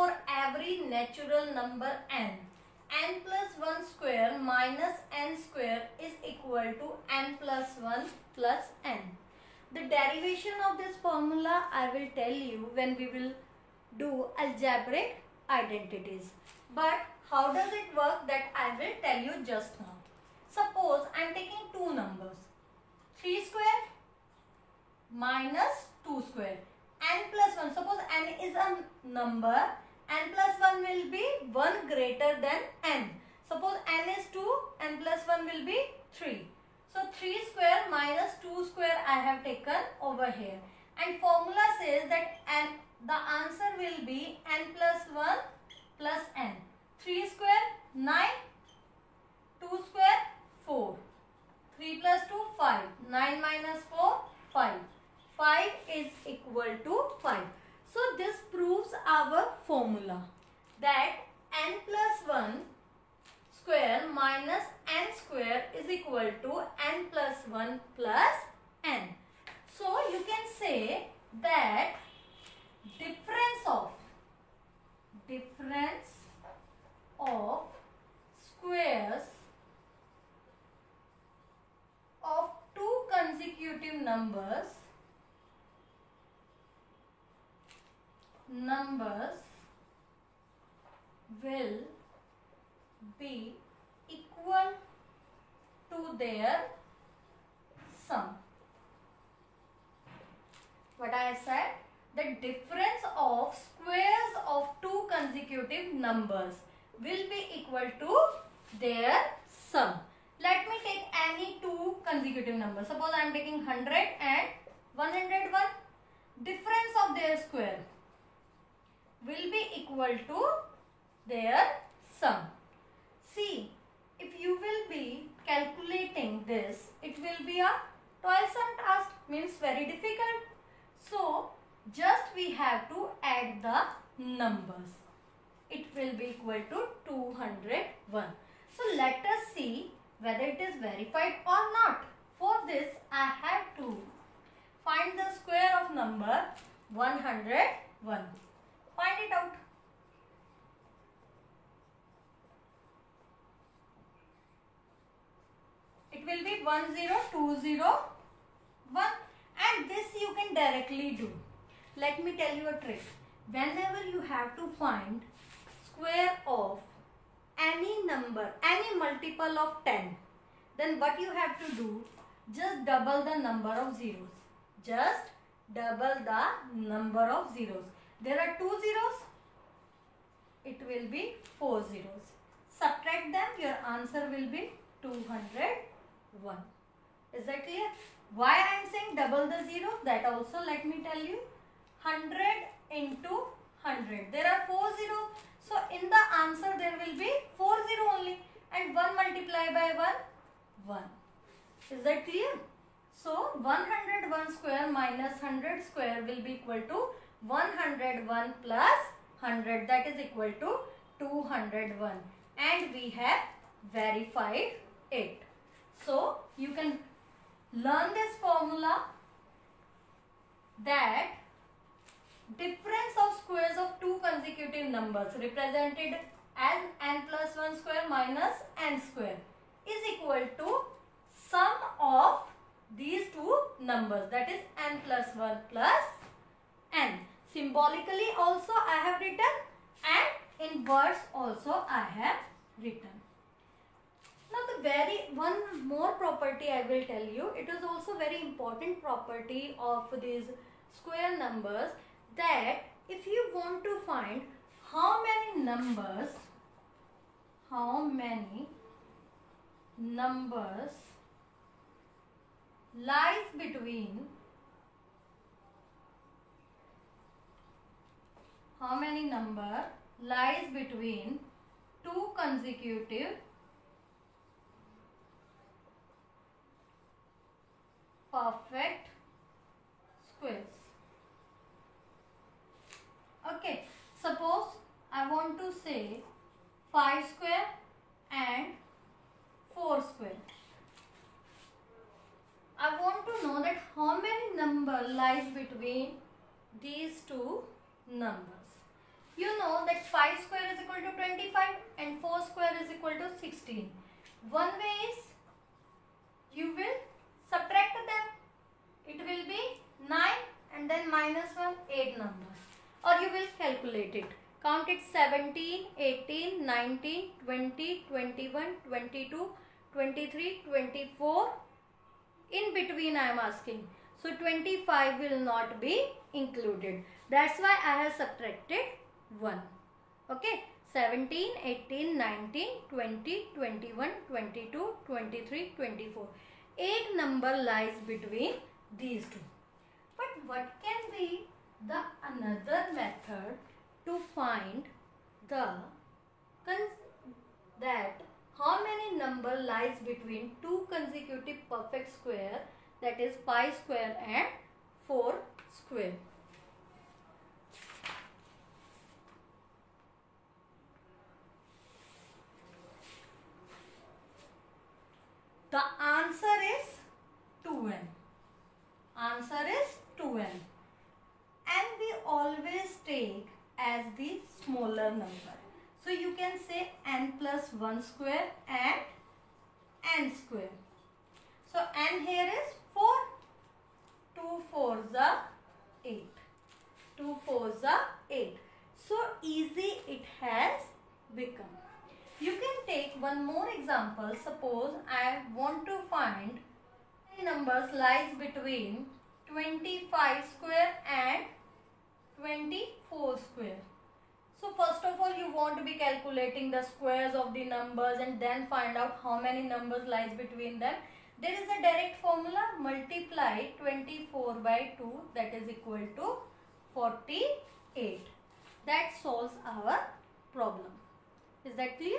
for every natural number n plus 1 square minus n square is equal to n plus 1 plus n. The derivation of this formula I will tell you when we will do algebraic identities. But how does it work, that I will tell you just now. Suppose I am taking two numbers, 3 square minus 2 square, n plus 1. Suppose n is a number, n plus 1 will be 1 greater than n. Suppose n is 2, n plus 1 will be 3. So 3 square minus 2 square I have taken over here. And formula says that the answer will be n plus 1 plus n. 3 square 9, 2 square 4, 3 plus 2 5, 9 minus 4 5. 5 is equal to 5. So this proves our formula that n plus 1 square minus n square is equal to n plus 1 plus n. So you can say that difference of squares of two consecutive numbers will be equal to their sum. What I said? The difference of squares of two consecutive numbers will be equal to their sum. Let me take any two consecutive numbers. Suppose I am taking 100 and 101. Difference of their square will be equal to their sum. See, if you will be calculating this, it will be a toilsome task, means very difficult. So, just we have to add the numbers. It will be equal to 201. So, let us see whether it is verified or not. For this, I have to find the square of number 101. Find it out. It will be 10201, and this you can directly do. Let me tell you a trick. Whenever you have to find square of any number, any multiple of 10, then what you have to do, just double the number of zeros. Just double the number of zeros. There are 2 zeros, it will be 4 zeros. Subtract them, your answer will be 201. Is that clear? Why I am saying double the zero? That also let me tell you. 100 into 100. There are 4 zeros. So in the answer there will be 4 zero only. And 1 multiplied by 1, 1. Is that clear? So 101 square minus 100 square will be equal to 101 plus 100. That is equal to 201. And we have verified it. So you can learn this formula that difference of squares of two consecutive numbers represented as n plus 1 square minus n square is equal to sum of these two numbers, that is n plus 1 plus n. Symbolically also I have written and in words also I have written. Now one more property I will tell you. It is also very important property of these square numbers, that if you want to find how many numbers lies between two consecutive perfect squares. Okay, suppose I want to say 5 square and 4 square. I want to know that how many number lies between these two numbers. You know that 5 square is equal to 25 and 4 square is equal to 16. One way is you will subtract them. It will be 9 and then minus 1, 8 numbers. Or you will calculate it. Count it 17, 18, 19, 20, 21, 22, 23, 24. In between I am asking. So 25 will not be included. That's why I have subtracted 1. Okay. 17, 18, 19, 20, 21, 22, 23, 24. 8 number lies between these two. But what can be the another method to find that how many number lies between two consecutive perfect square, that is 5 square and 4 square? The answer is 2n. Answer is 2n. And we always take as the smaller number. So you can say n plus 1 square and n square. So n here is 4. 2 4s are 8. 2 4s are 8. So easy it has become. You can take one more example. Suppose I want to find how many numbers lies between 25 square and 24 square. So first of all you want to be calculating the squares of the numbers and then find out how many numbers lies between them. There is a direct formula. Multiply 24 by 2, that is equal to 48. That solves our problem. Is that clear?